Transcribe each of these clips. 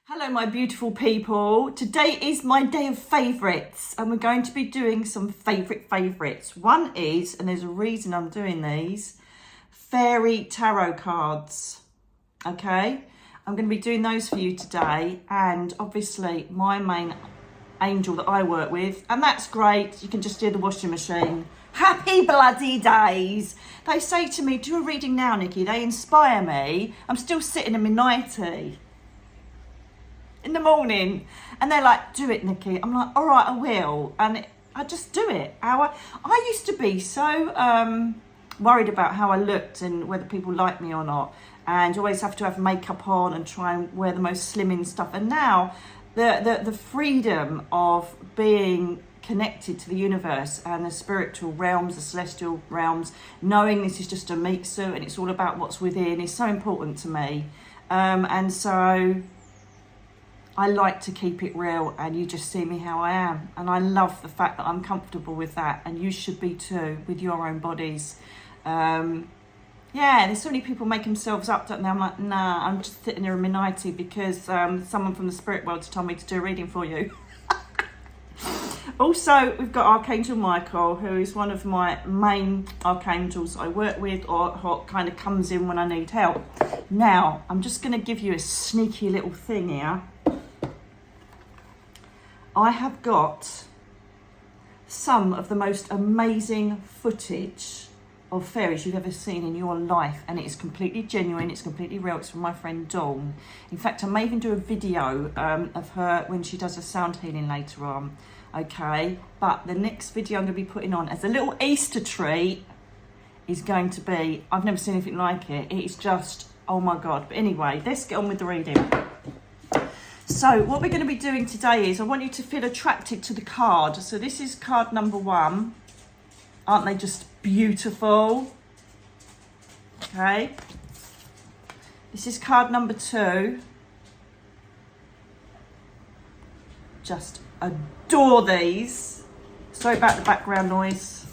Hello my beautiful people. Today is my day of favourites and we're going to be doing some favourites. One is, and there's a reason I'm doing these, fairy tarot cards. Okay, I'm going to be doing those for you today, and obviously my main angel that I work with, and that's great, you can just hear the washing machine. Happy bloody days. They say to me, do a reading now, Nicky. They inspire me. I'm still sitting in my nightie in the morning and they're like, do it, Nicky. I'm like, all right, I will. And I just do it. I used to be so worried about how I looked and whether people like me or not, and always have to have makeup on and try and wear the most slimming stuff. And now the freedom of being connected to the universe and the spiritual realms, the celestial realms, knowing this is just a meat suit and it's all about what's within, is so important to me. And so I like to keep it real, and you just see me how I am. And I love the fact that I'm comfortable with that, and you should be too, with your own bodies. Yeah, there's so many people make themselves up, don't they? I'm like, nah, I'm just sitting here in my nightie because someone from the spirit world told me to do a reading for you. Also, we've got Archangel Michael, who is one of my main archangels I work with, or kind of comes in when I need help. Now, I'm just going to give you a sneaky little thing here. I have got some of the most amazing footage of fairies you've ever seen in your life, and it is completely genuine, it's completely real. It's from my friend Dawn. In fact, I may even do a video of her when she does a sound healing later on. Okay, but the next video I'm going to be putting on as a little Easter treat is going to be, I've never seen anything like it. It is just, oh my God. But anyway, let's get on with the reading. So what we're going to be doing today is, I want you to feel attracted to the card. So this is card number 1. Aren't they just beautiful? Okay. This is card number 2. Just adore these. Sorry about the background noise.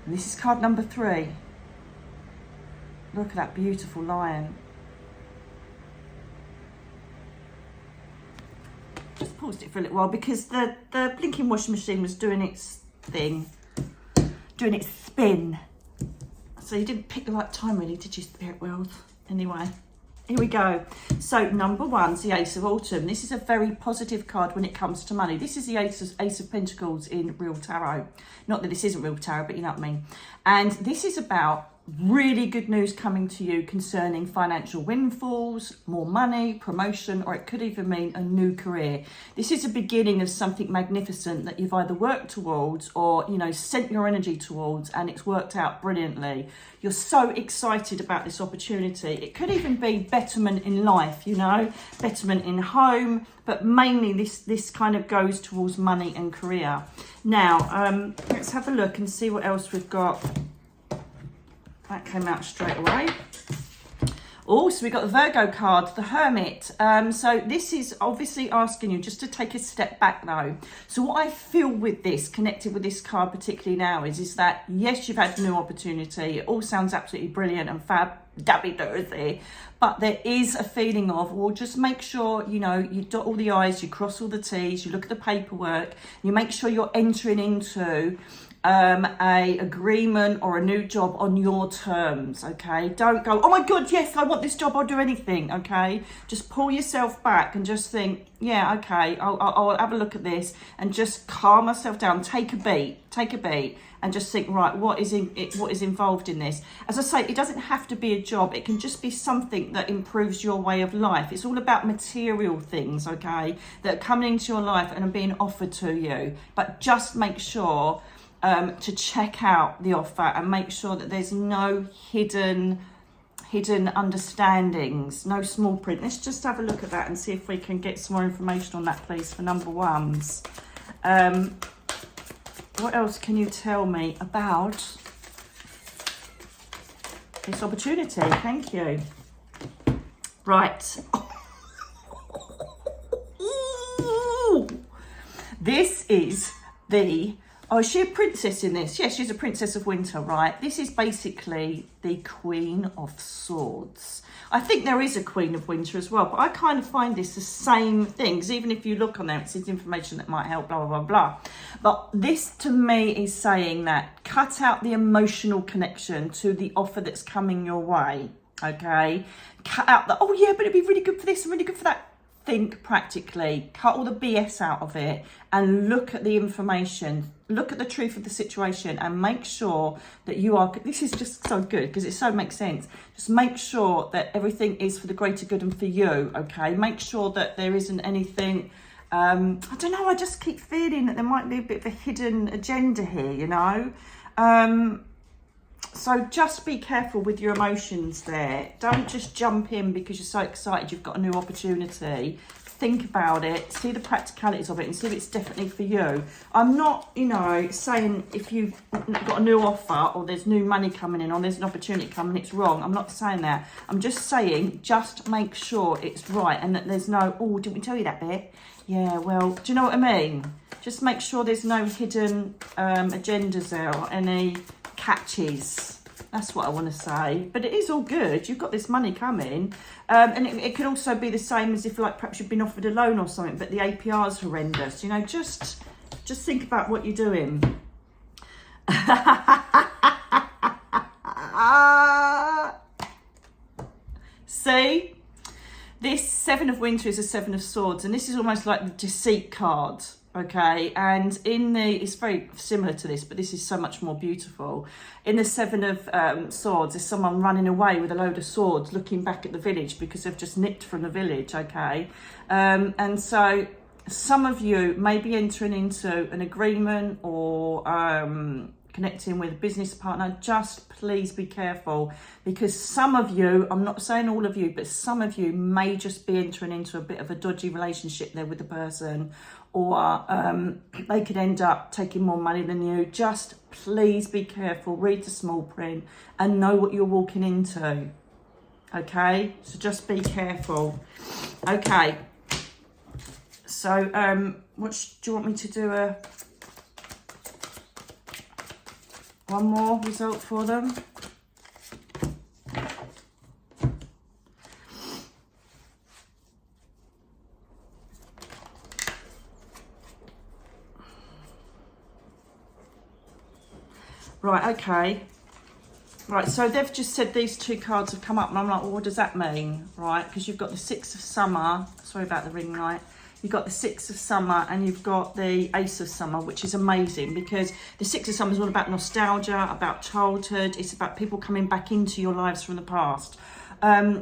And this is card number 3. Look at that beautiful lion. Just paused it for a little while because the blinking washing machine was doing its thing, doing its spin. So you didn't pick the right time really, did you, spirit world? Anyway, here we go. So number 1's the Ace of Autumn. This is a very positive card when it comes to money. This is the Ace of Pentacles in real tarot. Not that this isn't real tarot, but you know what I mean. And this is about really good news coming to you concerning financial windfalls, more money, promotion, or it could even mean a new career. This is a beginning of something magnificent that you've either worked towards or, you know, sent your energy towards, and it's worked out brilliantly. You're so excited about this opportunity. It could even be betterment in life, you know, betterment in home, but mainly this kind of goes towards money and career. Now, let's have a look and see what else we've got. That came out straight away. Oh, so we got the Virgo card, the Hermit. So this is obviously asking you just to take a step back though. So what I feel with this, connected with this card particularly now, is that yes, you've had a new opportunity. It all sounds absolutely brilliant and fab, dabby dozy, but there is a feeling of, well, just make sure, you know, you dot all the I's, you cross all the T's, you look at the paperwork, you make sure you're entering into a agreement or a new job on your terms. Okay, don't go, oh my God, yes, I want this job, I'll do anything. Okay, just pull yourself back and just think, yeah, okay, I'll have a look at this, and just calm myself down, take a beat and just think, right, what is involved in this? As I say, it doesn't have to be a job, it can just be something that improves your way of life. It's all about material things, okay, that are coming into your life and are being offered to you. But just make sure to check out the offer and make sure that there's no hidden understandings, no small print. Let's just have a look at that and see if we can get some more information on that, please, for number 1s. What else can you tell me about this opportunity? Thank you. Right. Ooh. This is the Oh, is she a princess in this? Yes, she's a princess of winter, right? This is basically the Queen of Swords. I think there is a Queen of Winter as well, but I kind of find this the same thing, because even if you look on there, it says information that might help, blah, blah, blah, blah. But this, to me, is saying that cut out the emotional connection to the offer that's coming your way, okay? Cut out the, oh, yeah, but it'd be really good for this and really good for that. Think practically, cut all the BS out of it and look at the information, look at the truth of the situation, and make sure that you are, this is just so good because it so makes sense, just make sure that everything is for the greater good and for you, okay? Make sure that there isn't anything, I don't know, I just keep feeling that there might be a bit of a hidden agenda here, you know? So just be careful with your emotions there. Don't just jump in because you're so excited you've got a new opportunity. Think about it, see the practicalities of it and see if it's definitely for you. I'm not, you know, saying if you've got a new offer or there's new money coming in or there's an opportunity coming, it's wrong. I'm not saying that. I'm just saying just make sure it's right and that there's no, oh, didn't we tell you that bit? Yeah, well, do you know what I mean? Just make sure there's no hidden agendas there or any catches. That's what I want to say. But it is all good. You've got this money coming. And it could also be the same as if, like, perhaps you've been offered a loan or something, but the APR is horrendous. You know, just think about what you're doing. See? This Seven of Winter is a Seven of Swords, and this is almost like the deceit card. Okay, and in the, it's very similar to this, but this is so much more beautiful. In the Seven of Swords, there's someone running away with a load of swords looking back at the village because they've just nipped from the village, okay? And so some of you may be entering into an agreement or connecting with a business partner. Just please be careful, because some of you, I'm not saying all of you, but some of you may just be entering into a bit of a dodgy relationship there with the person, or they could end up taking more money than you. Just please be careful, read the small print and know what you're walking into, okay? So just be careful. Okay, so do you want me to do one more result for them? Right, okay. Right, so they've just said these two cards have come up, and I'm like, well, what does that mean? Right, because you've got the Six of Summer. Sorry about the ring light. You've got the Six of Summer and you've got the Ace of Summer, which is amazing because the Six of Summer is all about nostalgia, about childhood. It's about people coming back into your lives from the past.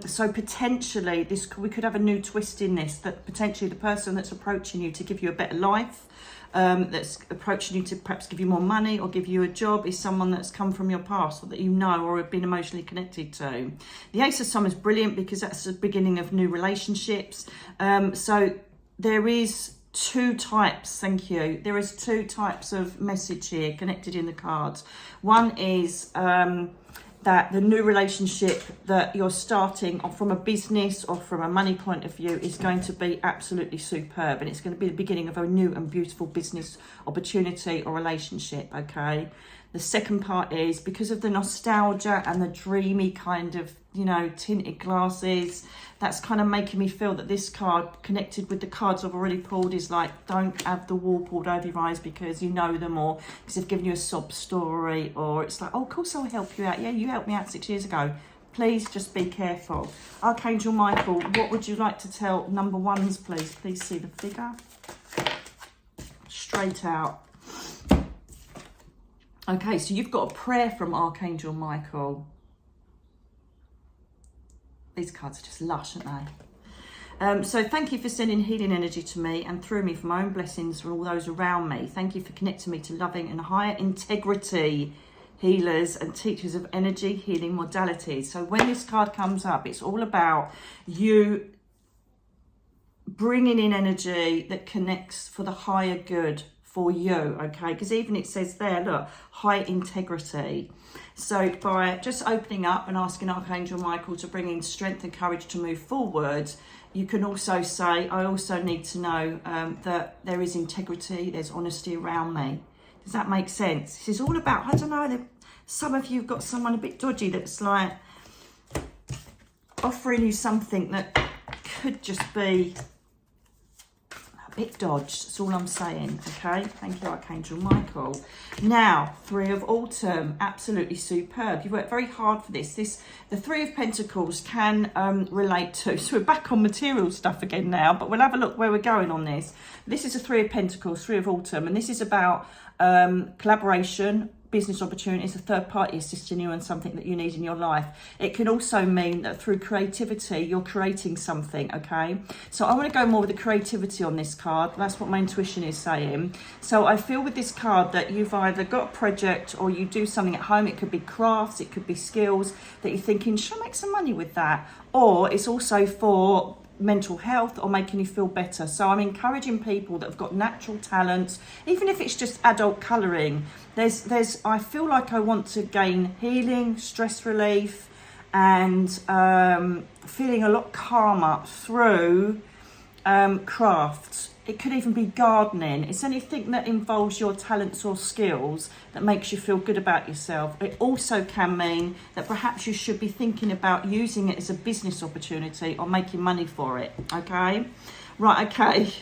So potentially we could have a new twist in this, that potentially the person that's approaching you to give you a better life, that's approaching you to perhaps give you more money or give you a job, is someone that's come from your past or that you know or have been emotionally connected to. The Ace of Summer is brilliant because that's the beginning of new relationships. So there is two types, thank you. There is two types of message here connected in the cards. One is that the new relationship that you're starting from a business or from a money point of view is going to be absolutely superb, and it's going to be the beginning of a new and beautiful business opportunity or relationship, okay? The second part is because of the nostalgia and the dreamy kind of, you know, tinted glasses, that's kind of making me feel that this card connected with the cards I've already pulled is like, don't have the wall pulled over your eyes because you know them, or because they've given you a sob story, or it's like, oh, of course I'll help you out. Yeah, you helped me out 6 years ago. Please just be careful. Archangel Michael, what would you like to tell number ones, please? Please see the figure. Straight out. Okay, so you've got a prayer from Archangel Michael. These cards are just lush, aren't they? So thank you for sending healing energy to me and through me for my own blessings for all those around me. Thank you for connecting me to loving and higher integrity healers and teachers of energy healing modalities. So when this card comes up, it's all about you bringing in energy that connects for the higher good for you, okay? Because even it says there, look, high integrity. So by just opening up and asking Archangel Michael to bring in strength and courage to move forward, you can also say, I also need to know that there is integrity, there's honesty around me. Does that make sense? This is all about, I don't know, some of you have got someone a bit dodgy that's like offering you something that could just be a bit dodged. That's all I'm saying, okay? Thank you, Archangel Michael. Now, Three of Autumn, absolutely superb. You've worked very hard for this. The Three of Pentacles can relate to, so we're back on material stuff again now, but we'll have a look where we're going on this. This is a Three of Pentacles, Three of Autumn, and this is about collaboration, business opportunities, a third party assisting you on something that you need in your life. It can also mean that through creativity, you're creating something, okay? So I want to go more with the creativity on this card. That's what my intuition is saying. So I feel with this card that you've either got a project or you do something at home. It could be crafts, it could be skills that you're thinking, should I make some money with that? Or it's also for mental health or making you feel better. So I'm encouraging people that have got natural talents, even if it's just adult colouring. I feel like I want to gain healing, stress relief, and feeling a lot calmer through crafts. It could even be gardening. It's anything that involves your talents or skills that makes you feel good about yourself. It also can mean that perhaps you should be thinking about using it as a business opportunity or making money for it, okay? Right, okay.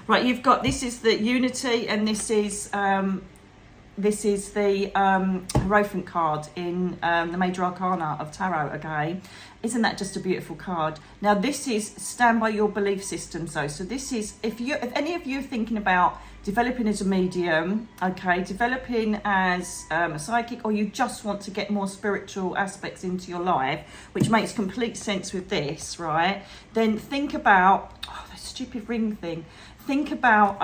Right, you've got, this is the Unity, and this is the Hierophant card in the Major Arcana of Tarot, okay? Isn't that just a beautiful card? Now, this is stand by your belief systems, though. So this is, if any of you are thinking about developing as a medium, okay, developing as a psychic, or you just want to get more spiritual aspects into your life, which makes complete sense with this, right? Then think about, oh, the stupid ring thing. Think about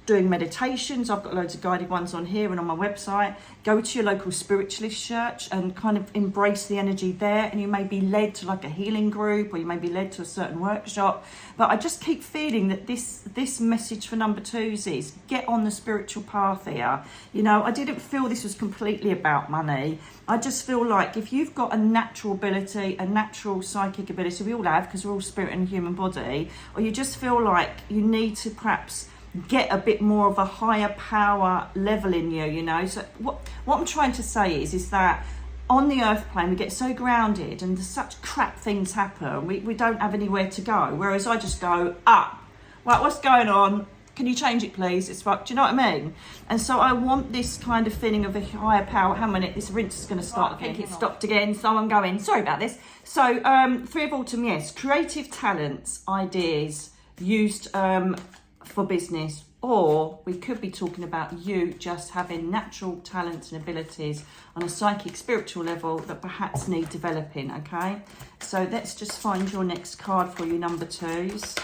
doing meditations. I've got loads of guided ones on here and on my website. Go to your local spiritualist church and kind of embrace the energy there. And you may be led to like a healing group, or you may be led to a certain workshop. But I just keep feeling that this message for number twos is get on the spiritual path here. You know, I didn't feel this was completely about money. I just feel like if you've got a natural ability, a natural psychic ability, we all have, because we're all spirit and human body, or you just feel like you need to perhaps get a bit more of a higher power level in you, you know. So what I'm trying to say is that on the earth plane we get so grounded and such crap things happen, we don't have anywhere to go, whereas I just go up. Right, what's going on? Can you change it, please? It's like, do you know what I mean? And so I want this kind of feeling of a higher power. How many? This rinse is going to start. I think it stopped again, so I'm going. Sorry about this. So Three of Autumn, yes. Creative talents, ideas used for business, or we could be talking about you just having natural talents and abilities on a psychic, spiritual level that perhaps need developing, okay? So let's just find your next card for you, number twos.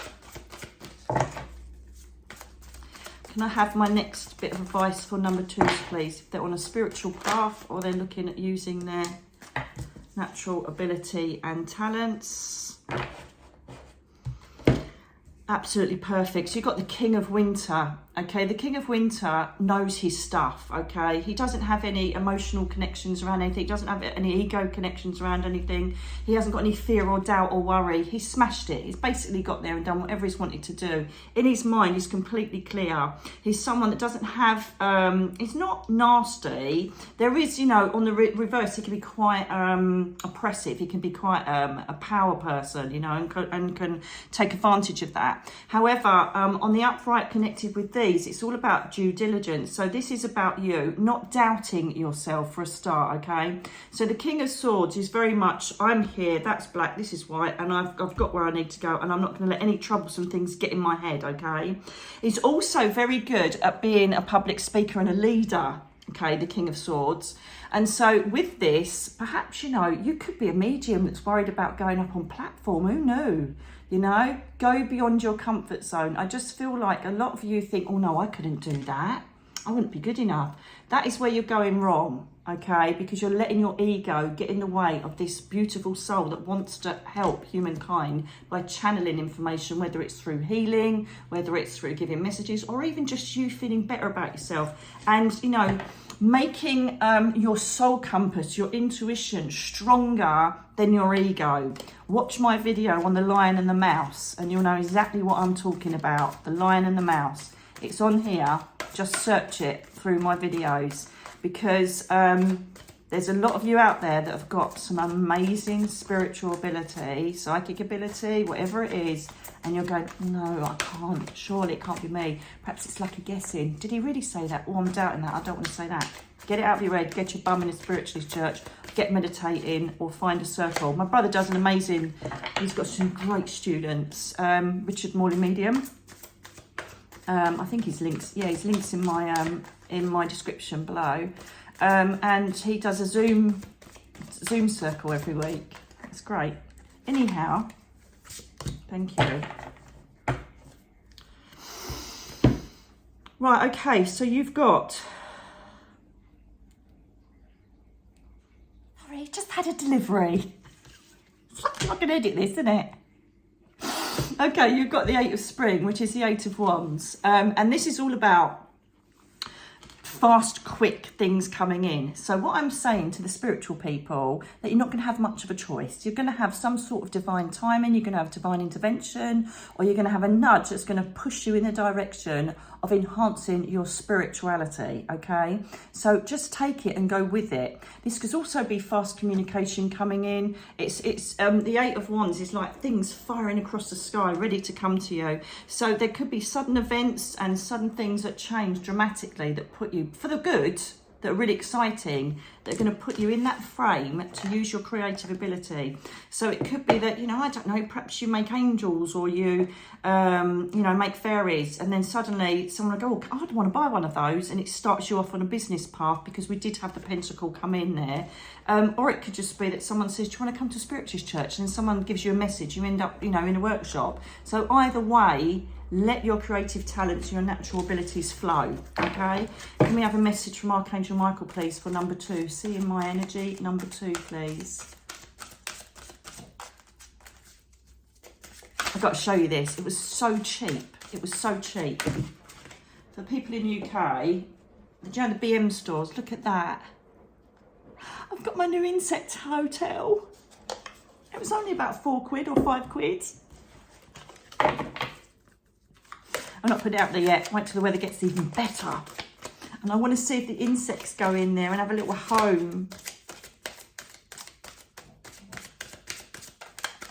Can I have my next bit of advice for number twos, please? If they're on a spiritual path or they're looking at using their natural ability and talents. Absolutely perfect. So you've got the King of Winter, okay? The King of Winter knows his stuff, okay? He doesn't have any emotional connections around anything. He doesn't have any ego connections around anything. He hasn't got any fear or doubt or worry. He's smashed it. He's basically got there and done whatever he's wanted to do. In his mind, he's completely clear. He's someone that doesn't have, he's not nasty. There is, you know, on the reverse, he can be quite oppressive. He can be quite a power person, you know, and can take advantage of that. However, on the upright connected with these, it's all about due diligence. So this is about you not doubting yourself for a start, okay? So the King of Swords is very much, I'm here, that's black, this is white, and I've got where I need to go, and I'm not going to let any troublesome things get in my head, okay? He's also very good at being a public speaker and a leader, okay, the King of Swords. And so with this, perhaps, you know, you could be a medium that's worried about going up on platform. Who knew? You know, go beyond your comfort zone. I just feel like a lot of you think, oh no, I couldn't do that. I wouldn't be good enough. That is where you're going wrong, okay? Because you're letting your ego get in the way of this beautiful soul that wants to help humankind by channeling information, whether it's through healing, whether it's through giving messages, or even just you feeling better about yourself. And, you know, making your soul compass, your intuition stronger than your ego. Watch my video on the lion and the mouse and you'll know exactly what I'm talking about. The lion and the mouse. It's on here. Just search it through my videos, because there's a lot of you out there that have got some amazing spiritual ability, psychic ability, whatever it is, and you're going, no, I can't, surely it can't be me. Perhaps it's lucky guessing. Did he really say that? Oh, I'm doubting that. I don't want to say that. Get it out of your head, get your bum in a spiritualist church, get meditating, or find a circle. My brother does an amazing, he's got some great students. Richard Morley Medium. I think his links, yeah, his links in my description below. And he does a Zoom circle every week. It's great. Anyhow, thank you. Right, okay, so you've got... Sorry, just had a delivery. It's like I can edit this, isn't it? Okay, you've got the Eight of Spring, which is the Eight of Wands. And this is all about fast, quick things coming in. So what I'm saying to the spiritual people, that you're not going to have much of a choice. You're going to have some sort of divine timing, you're going to have divine intervention, or you're going to have a nudge that's going to push you in the direction of enhancing your spirituality, okay? So just take it and go with it. This could also be fast communication coming in. It's the Eight of Wands is like things firing across the sky, ready to come to you. So there could be sudden events and sudden things that change dramatically, that put you, for the good, that are really exciting, that are going to put you in that frame to use your creative ability. So it could be that, you know, I don't know, perhaps you make angels, or you, you know, make fairies, and then suddenly someone will go, oh, I'd want to buy one of those, and it starts you off on a business path, because we did have the pentacle come in there. Or it could just be that someone says, do you want to come to a spiritualist church? And then someone gives you a message, you end up, you know, in a workshop. So either way, let your creative talents, your natural abilities flow, okay? Can we have a message from Archangel Michael, please, for number 2? See in my energy, number 2, please. I've got to show you this. It was so cheap. It was so cheap. For people in UK, do you know the BM stores? Look at that. I've got my new insect hotel. It was only about £4 or £5. I'm not put it out there yet. Wait till the weather gets even better. And I want to see if the insects go in there and have a little home.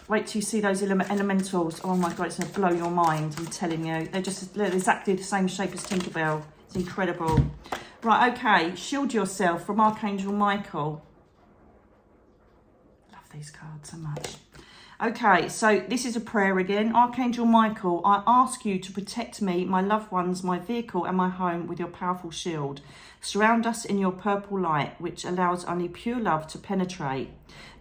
Wait till you see those elementals. Oh my God, it's going to blow your mind, I'm telling you. They're exactly the same shape as Tinkerbell. It's incredible. Right, okay. Shield yourself from Archangel Michael. Love these cards so much. Okay, so this is a prayer again. Archangel Michael, I ask you to protect me, my loved ones, my vehicle and my home with your powerful shield. Surround us in your purple light, which allows only pure love to penetrate.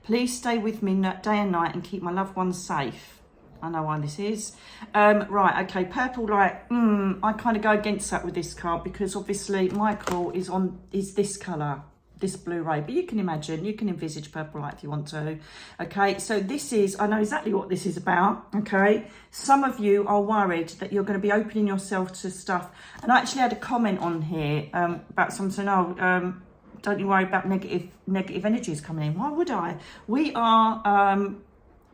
Please stay with me day and night and keep my loved ones safe. I know why this is. Right, okay, purple light. I kind of go against that with this card, because obviously Michael is this colour. This Blu-ray, but you can imagine, you can envisage purple light if you want to. Okay, so this is, I know exactly what this is about. Okay, some of you are worried that you're going to be opening yourself to stuff, and I actually had a comment on here about someone saying, oh, don't you worry about negative energies coming in. Why would I? We are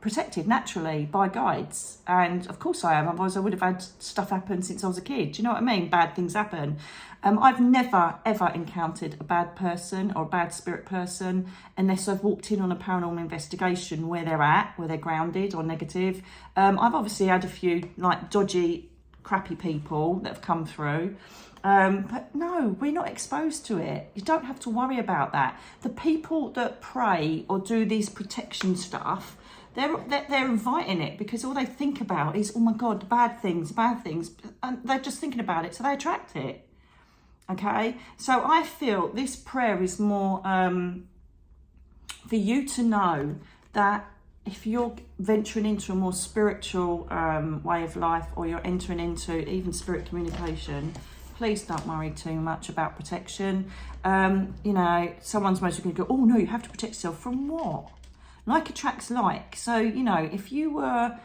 protected naturally by guides, and of course I am, otherwise I would have had stuff happen since I was a kid. Do you know what I mean? Bad things happen. I've never ever encountered a bad person or a bad spirit person unless I've walked in on a paranormal investigation where they're at, where they're grounded or negative. I've obviously had a few like dodgy, crappy people that have come through. But no, we're not exposed to it. You don't have to worry about that. The people that pray or do these protection stuff, they're inviting it, because all they think about is, oh my God, bad things, and they're just thinking about it, so they attract it. Okay, so I feel this prayer is more for you to know that if you're venturing into a more spiritual way of life, or you're entering into even spirit communication, please don't worry too much about protection. You know, someone's most going to go, oh no, you have to protect yourself from what? Like attracts like. So, you know, if you were,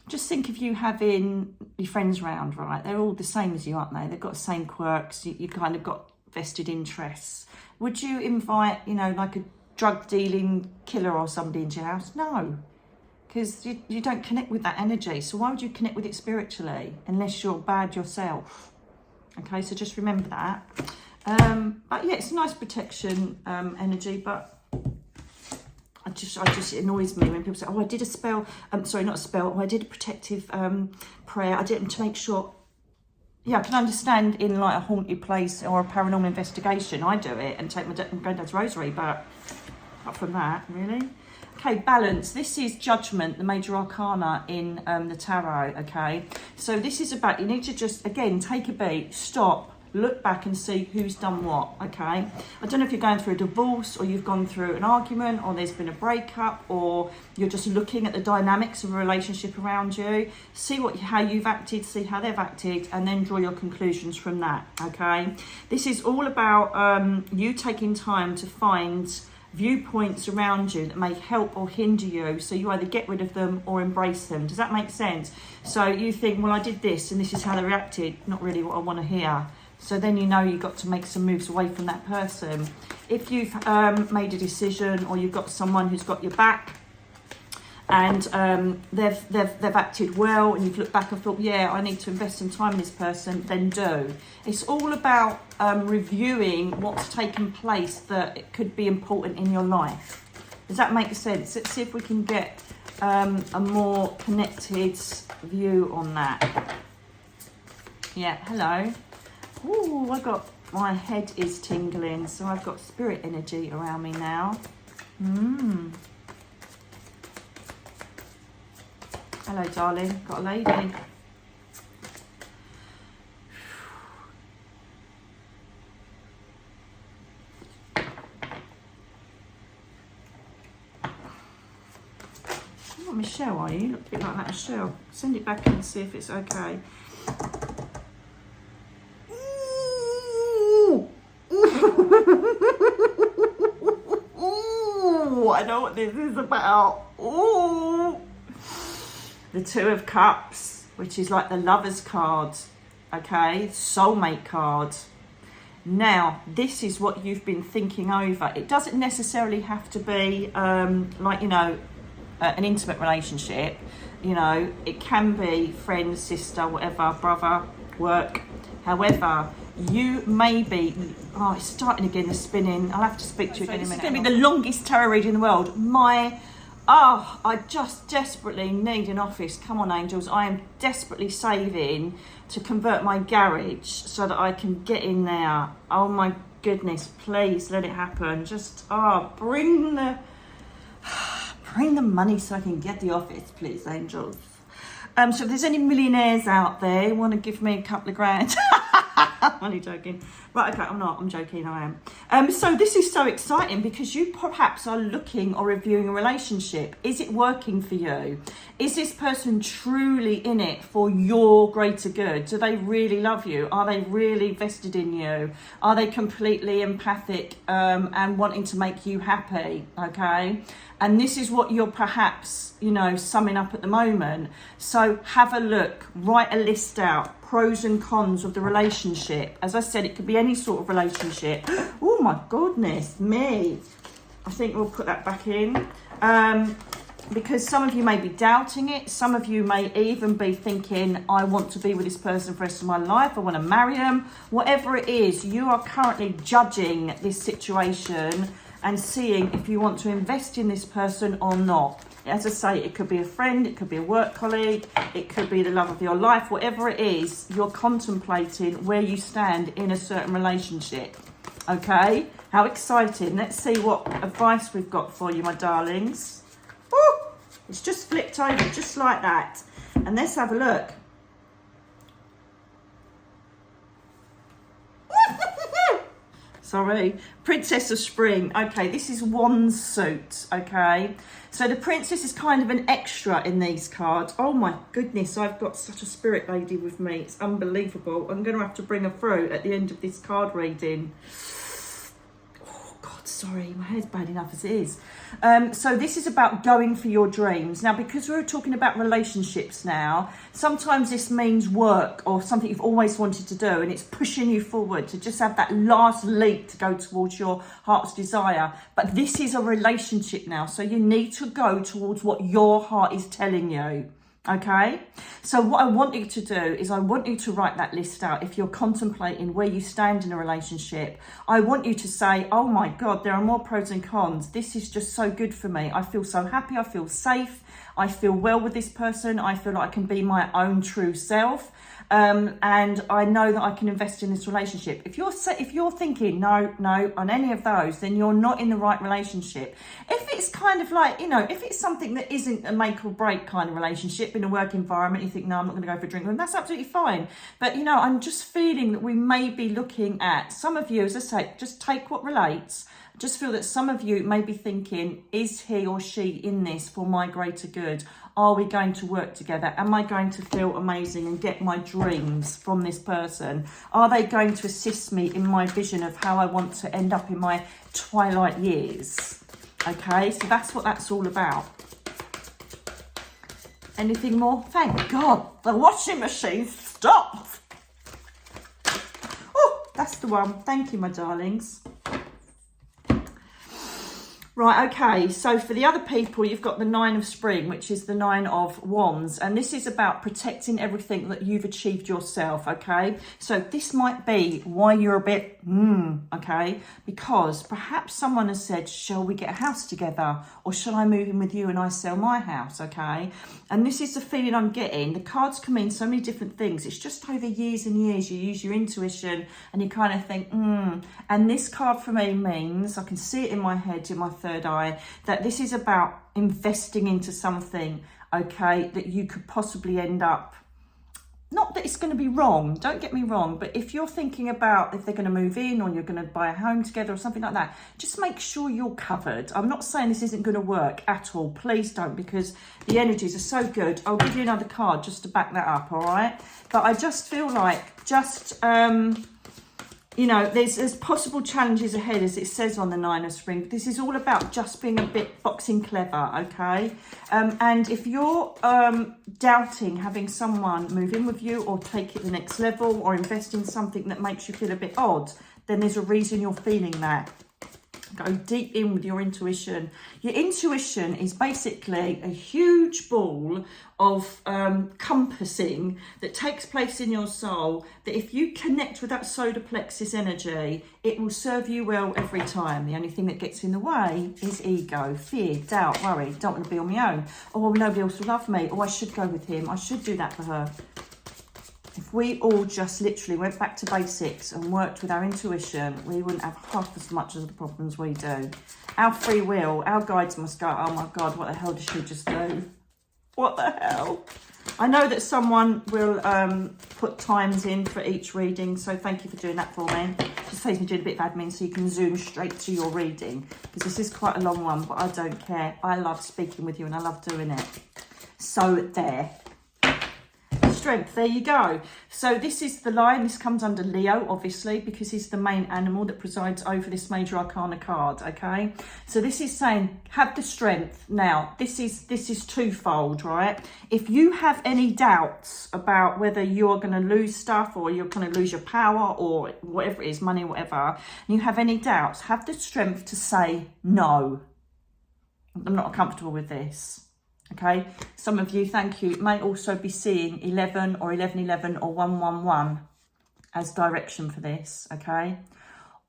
just think of you having your friends round, right? They're all the same as you, aren't they? They've got the same quirks. You kind of got vested interests. Would you invite, you know, like a drug dealing killer or somebody into your house? No, because you don't connect with that energy. So why would you connect with it spiritually unless you're bad yourself? Okay, so just remember that. But yeah, it's a nice protection energy, but I just it annoys me when people say, oh, I did a spell, sorry, not a spell, oh, I did a protective prayer, I did it to make sure. Yeah, I can understand in like a haunted place or a paranormal investigation, I do it and take my granddad's rosary, but apart from that, really. Okay, balance. This is judgment, the major arcana in the tarot, okay? So this is about, you need to just, again, take a beat, stop, look back and see who's done what, okay? I don't know if you're going through a divorce or you've gone through an argument or there's been a breakup or you're just looking at the dynamics of a relationship around you. See how you've acted, see how they've acted, and then draw your conclusions from that, okay? This is all about you taking time to find viewpoints around you that may help or hinder you, so you either get rid of them or embrace them. Does that make sense? So you think, well, I did this and this is how they reacted, not really what I want to hear. So then you know you've got to make some moves away from that person. If you've made a decision or you've got someone who's got your back and they've acted well and you've looked back and thought, yeah, I need to invest some time in this person, then do. It's all about reviewing what's taken place that it could be important in your life. Does that make sense? Let's see if we can get a more connected view on that. Yeah, hello. Ooh, my head is tingling, so I've got spirit energy around me now. Hello, darling. Got a lady. You're not Michelle, are you? You look a bit like that, Michelle. Send it back and see if it's okay. Ooh, I know what this is about. Ooh. The Two of Cups, which is like the Lover's card, okay? Soulmate card. Now, this is what you've been thinking over. It doesn't necessarily have to be like, you know, an intimate relationship. You know, it can be friend, sister, whatever, brother, work. However, you may be, oh, it's starting again, the spinning. I'll have to speak to you again in a minute. It's going to be the longest tarot reading in the world. I just desperately need an office. Come on, angels. I am desperately saving to convert my garage so that I can get in there. Oh my goodness, please let it happen. Just, bring the money so I can get the office, please, angels. So if there's any millionaires out there who want to give me a couple of grand. I'm only joking. Right, okay, I'm joking, I am. So this is so exciting because you perhaps are looking or reviewing a relationship. Is it working for you? Is this person truly in it for your greater good? Do they really love you? Are they really vested in you? Are they completely empathic and wanting to make you happy, okay? And this is what you're perhaps, you know, summing up at the moment. So have a look, write a list out, pros and cons of the relationship. As I said, it could be any sort of relationship. Oh my goodness me. I think we'll put that back in. Because some of you may be doubting it. Some of you may even be thinking, I want to be with this person for the rest of my life. I want to marry them. Whatever it is, you are currently judging this situation and seeing if you want to invest in this person or not. As I say, it could be a friend, it could be a work colleague, it could be the love of your life. Whatever it is, you're contemplating where you stand in a certain relationship. Okay? How exciting. Let's see what advice we've got for you, my darlings. Woo! It's just flipped over, just like that. And let's have a look. Sorry. Princess of Spring. Okay, this is Wands suit, okay? So the princess is kind of an extra in these cards. Oh my goodness, I've got such a spirit lady with me. It's unbelievable. I'm going to have to bring her through at the end of this card reading. Oh God, sorry, my hair's bad enough as it is. So this is about going for your dreams. Now, because we're talking about relationships now, sometimes this means work or something you've always wanted to do, and it's pushing you forward to just have that last leap to go towards your heart's desire. But this is a relationship now, so you need to go towards what your heart is telling you. Okay, so what I want you to do is I want you to write that list out. If you're contemplating where you stand in a relationship, I want you to say, oh my God, there are more pros and cons. This is just so good for me. I feel so happy. I feel safe. I feel well with this person. I feel like I can be my own true self. And I know that I can invest in this relationship. If you're thinking no on any of those, then you're not in the right relationship. If it's kind of like, if it's something that isn't a make or break kind of relationship in a work environment, you think, no, I'm not going to go for a drink with them, that's absolutely fine. But, I'm just feeling that we may be looking at, some of you, as I say, just take what relates. Just feel that some of you may be thinking, is he or she in this for my greater good? Are we going to work together? Am I going to feel amazing and get my dreams from this person? Are they going to assist me in my vision of how I want to end up in my twilight years? Okay, so that's what that's all about. Anything more? Thank God, the washing machine stopped. Oh, that's the one. Thank you, my darlings. Right, okay, so for the other people, you've got the 9 of Spring, which is the 9 of Wands, and this is about protecting everything that you've achieved yourself, okay? So this might be why you're a bit, okay? Because perhaps someone has said, shall we get a house together? Or shall I move in with you and I sell my house, okay? And this is the feeling I'm getting. The cards can mean so many different things. It's just over years and years, you use your intuition and you kind of think, And this card for me means, I can see it in my head, in my third eye, that this is about investing into something, okay, that you could possibly end up, not that it's going to be wrong, don't get me wrong, but if you're thinking about if they're going to move in or you're going to buy a home together or something like that, just make sure you're covered. I'm not saying this isn't going to work at all, please don't, because the energies are so good. I'll give you another card just to back that up, all right? But I just feel like there's possible challenges ahead, as it says on the 9 of Spring. This is all about just being a bit boxing clever, okay? And if you're doubting having someone move in with you or take it the next level or invest in something that makes you feel a bit odd, then there's a reason you're feeling that. Go deep in with your intuition. Your intuition is basically a huge ball of compassing that takes place in your soul, that if you connect with that solar plexus energy, it will serve you well every time. The only thing that gets in the way is ego, fear, doubt, worry. Don't want to be on my own. Oh, nobody else will love me. Oh, I should go with him. I should do that for her. If we all just literally went back to basics and worked with our intuition, we wouldn't have half as much of the problems we do. Our free will, our guides must go, oh my God, what the hell did she just do? What the hell? I know that someone will put times in for each reading, so thank you for doing that for me. Just saves me doing a bit of admin so you can zoom straight to your reading, because this is quite a long one, but I don't care. I love speaking with you and I love doing it. So there. Strength, there you go. So this is the Lion. This comes under Leo, obviously, because he's the main animal that presides over this major arcana card, okay? So this is saying have the strength. Now this is twofold, right? If you have any doubts about whether you're going to lose stuff or you're going to lose your power or whatever it is, money, whatever, and you have any doubts, have the strength to say no. I'm not comfortable with this. Okay, some of you, thank you, may also be seeing 11 or 1111 or 111 as direction for this, okay?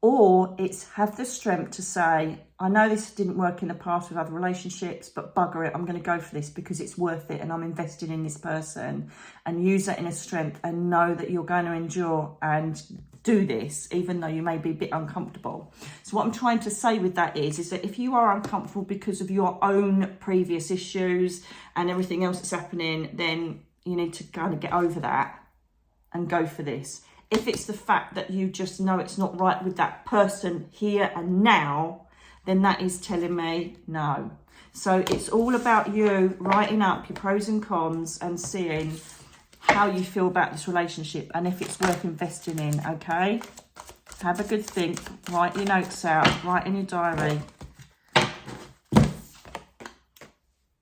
Or it's have the strength to say, I know this didn't work in the past with other relationships, but bugger it, I'm going to go for this because it's worth it and I'm invested in this person, and use that inner strength and know that you're going to endure and do this, even though you may be a bit uncomfortable. So what I'm trying to say with that is that if you are uncomfortable because of your own previous issues and everything else that's happening, then you need to kind of get over that and go for this. If it's the fact that you just know it's not right with that person here and now, then that is telling me no. So it's all about you writing up your pros and cons and seeing how you feel about this relationship and if it's worth investing in, okay? Have a good think, write your notes out, write in your diary.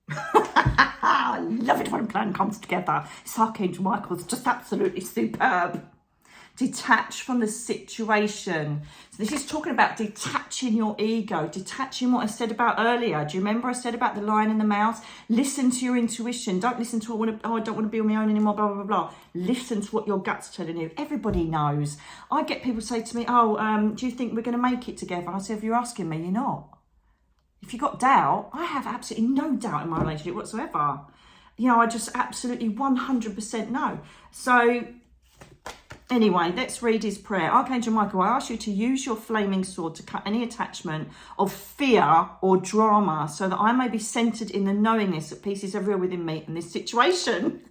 I love it when a plan comes together. It's Archangel Michael, it's just absolutely superb. Detach from the situation. So this is talking about detaching your ego, detaching what I said about earlier. Do you remember I said about the lion and the mouse? Listen to your intuition. Don't listen to I don't want to be on my own anymore, blah, blah, blah, blah. Listen to what your gut's telling you. Everybody knows. I get people say to me, do you think we're going to make it together? I say, if you're asking me, you're not. If you've got doubt, I have absolutely no doubt in my relationship whatsoever. You know, I just absolutely 100% know. So anyway, let's read his prayer. Archangel Michael, I ask you to use your flaming sword to cut any attachment of fear or drama so that I may be centered in the knowingness that peace is everywhere within me in this situation.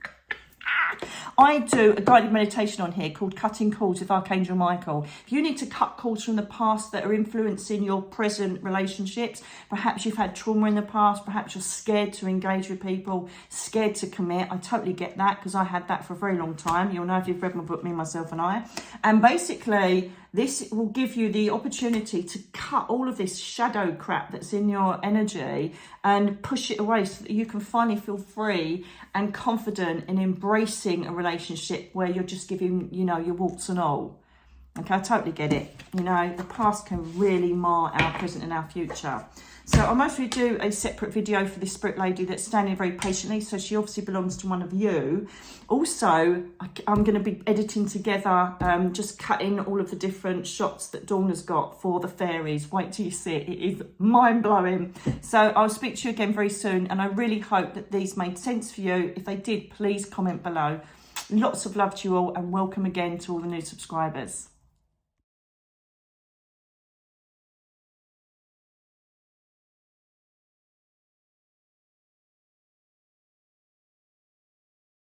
I do a guided meditation on here called Cutting Cords with Archangel Michael. If you need to cut cords from the past that are influencing your present relationships, perhaps you've had trauma in the past, perhaps you're scared to engage with people, scared to commit. I totally get that because I had that for a very long time. You'll know if you've read my book, Me, Myself and I. And basically, this will give you the opportunity to cut all of this shadow crap that's in your energy and push it away so that you can finally feel free and confident in embracing a relationship where you're just giving, you know, your warts and all. Okay, I totally get it. You know, the past can really mar our present and our future. So I'll mostly do a separate video for this spirit lady that's standing very patiently. So she obviously belongs to one of you. Also, I'm going to be editing together, just cutting all of the different shots that Dawn has got for the fairies. Wait till you see it. It is mind-blowing. So I'll speak to you again very soon. And I really hope that these made sense for you. If they did, please comment below. Lots of love to you all and welcome again to all the new subscribers.